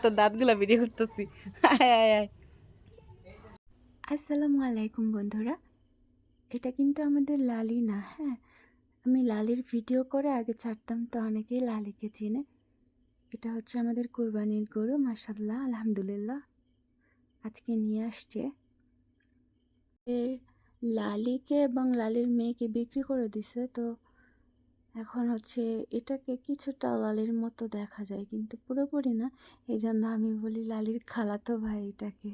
তো দাঁতগুলা ভিডিও করতেছি। আয় আয় আয়। আসসালামু আলাইকুম বন্ধুরা, এটা কিন্তু আমাদের লালি না। হ্যাঁ, আমি লালির ভিডিও করে আগে ছাড়তাম, তো অনেকেই লালিকে চিনে। এটা হচ্ছে আমাদের কুরবানির গরু, মাশাআল্লাহ আলহামদুলিল্লাহ আজকে নিয়ে আসছে। এর লালিকে এবং লালির মেয়েকে বিক্রি করে দিছে। তো এখন হচ্ছে এটাকে কিছুটা লালির মতো দেখা যায়, কিন্তু পুরোপুরি না। এই জন্য আমি বলি লালির খালাতো ভাই এটাকে।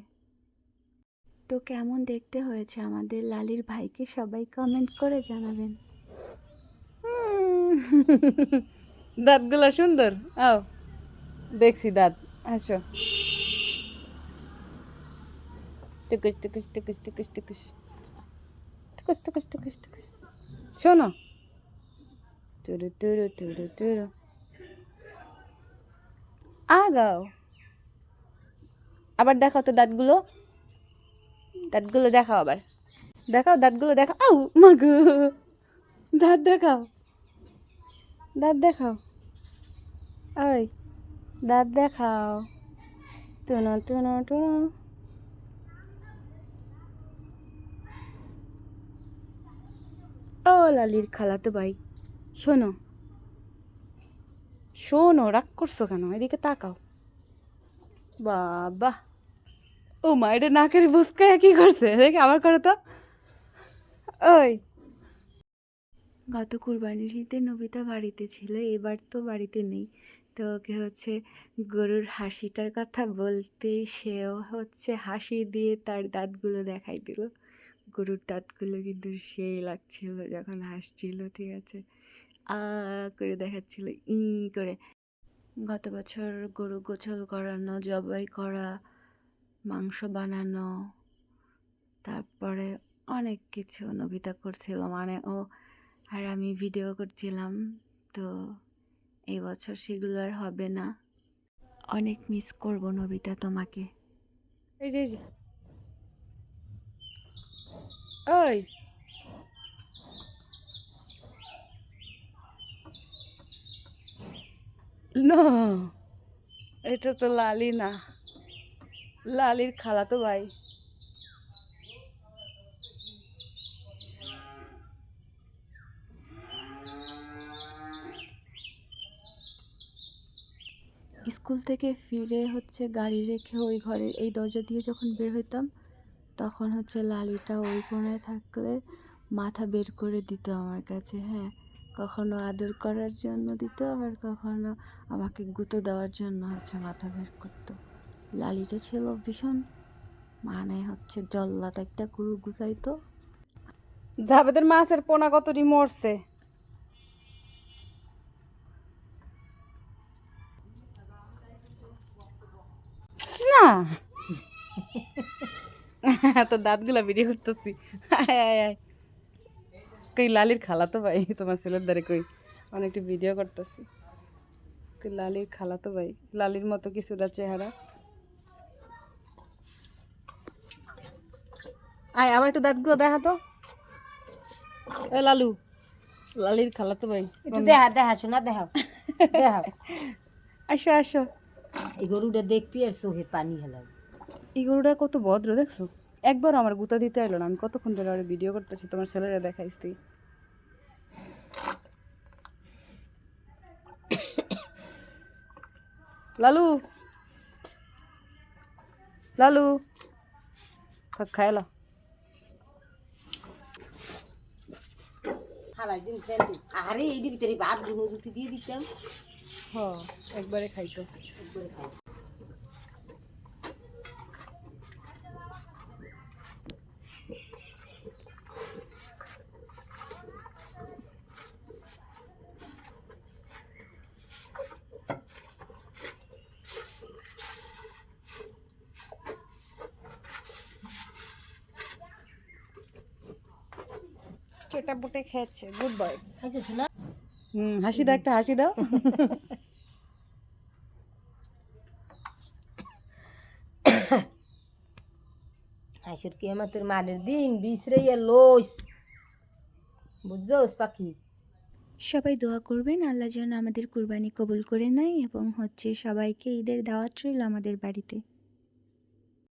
তো কেমন দেখতে হয়েছে আমাদের লালির ভাইকে সবাই কমেন্ট করে জানাবেন। দাঁতগুলো সুন্দর। আও দেখছি দাঁত। আসো, টুকুস টুকুস টুকুস টুকুস টুকুস টুকুস টুকুস টুকুস টুকুস। শোনো, টুরু টুরু টুরু টুরু, আগাও। আবার দেখাও তো দাঁতগুলো, দাঁতগুলো দেখাও আবার, দেখাও দাঁতগুলো দেখাও। আউ মাগো, দাঁত দেখাও, দাঁত দেখাও। ওই দাঁত দেখাও, টুনো টুনো টুনো। ও লালির খালাতো ভাই, শোনো শোনো, রাগ করছো কেন? এদিকে তাকাও। বাবা, ও মা, এটা নাকের বুসকায় কি করছে দেখে, আবার করো তো। ওই গত কুরবানির ঈদে নবিতা বাড়িতে ছিল, এবার তো বাড়িতে নেই। তো ওকে হচ্ছে গরুর হাসিটার কথা বলতেই সেও হচ্ছে হাসি দিয়ে তার দাঁতগুলো দেখাই দিল। গরুর দাঁতগুলো কিন্তু সেই লাগছিল যখন হাসছিল, ঠিক আছে, আ করে দেখাচ্ছিল, ই করে। গত বছর গরু গোছল করানো, জবাই করা, মাংস বানানো, তারপরে অনেক কিছু নবিতা করছিল, মানে ও আর আমি ভিডিও করছিলাম। তো এই বছর সেগুলো আর হবে না। অনেক মিস করব নবিতা তোমাকে। এই যে ওই নো, এটা তো লালি না, লালির খালাতো ভাই। স্কুল থেকে ফিরে হচ্ছে গাড়ি রেখে ওই ঘরের এই দরজা দিয়ে যখন বের হইতাম, তখন হচ্ছে লালিটা ওই কোণায় থাকলে মাথা বের করে দিত আমার কাছে। হ্যাঁ, কখনো আদর করার জন্য দিত, আবার কখনো আমাকে গুঁতো দেওয়ার জন্য হচ্ছে মাথা বের করতো। লালিটা ছিল ভীষণ, মানে হচ্ছে জল্লাদ একটা গরু গুছাইতো। জাবেদের মাছের পোনা কতটি মরছে না। তো দাঁতগুলা ভিডিও করতেছি। আয় আয় আয়। কই লালির খালা তো ভাই, তোমার ছেলের দ্বারে কই অনেকটা ভিডিও করতেছি। কই লালির খালা তো ভাই, লালির মতো কিছুটা চেহারা। আয় আবার একটু দাঁতগুলো দেখা তো। এ লালু, লালির খালা তো ভাই, একটু দেখা দেখা শোনা দেখাও দেখাও। আসো আসো। এই গরুটা দেখবি আর চোখে পানি হেলাম। এই গরুটা কত ভদ্র দেখছো, একবার আমার গুতা দিতে এলো না। আমি কতক্ষণ ধরে আর ভিডিও করতেছি, তোমার ছেলেরা দেখাইছি। লালু, লালু, খাইলা। হালাই দিন কিন্তু আরে এই ভিতরে ভাত গুলো যদি দিয়ে দিতাম হ, একবারে খাইতো। চেটাপুটে খেয়েছে, গুড বয়। খাইছে শোনা। হাসি দাও, একটা হাসি দাও। হাসির কেয়ামতের মাঠের দিন বিছরাইয়া লইস বুঝছস পাখি। সবাই দোয়া করবেন আল্লাহ যেন আমাদের কুরবানি কবুল করে নেয় এবং সবাইকে ঈদের দাওয়াত রইল আমাদের বাড়িতে।